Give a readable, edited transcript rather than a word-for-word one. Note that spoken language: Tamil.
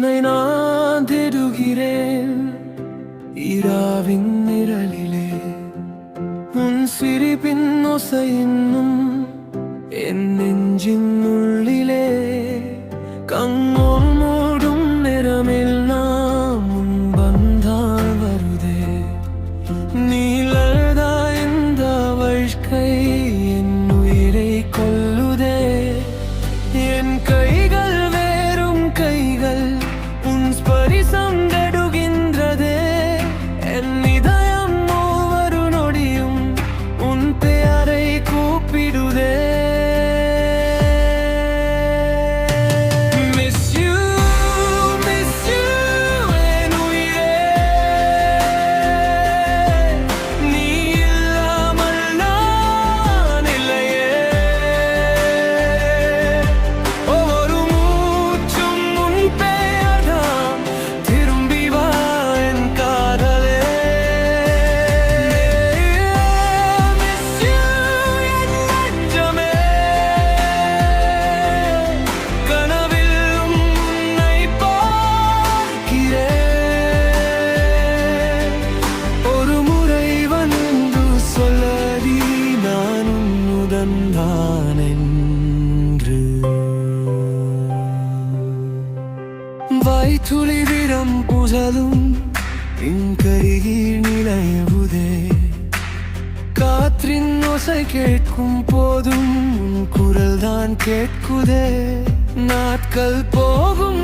உன்னை நான் தேடுகிறேன் இராவின் நிழலிலே. உன் சிரிப்பின் ஓசை இன்னும் என் நெஞ்சின் உள்ளிலே. கண்ணோல் மூடும் நிறமில் நாம் உன் வந்தால் வருதே. நீலதா இந்த வாழ்க்கை என் உயிரை கொல்லுதே. என் கைகள் வேறும் கைகள் உன் ஸ்பரிசம் நடுகின்றதே. என் இதயம் ஒவ்வொரு நொடியும் உன் பெயரை கூப்பிடுதே. வாய்த்துளி விடம் புசலும் என் கையில் நிலையுதே. காற்றின் ஓசை கேட்கும் போதும் உன் குரல் தான் கேட்குதே. நாட்கள் போகும்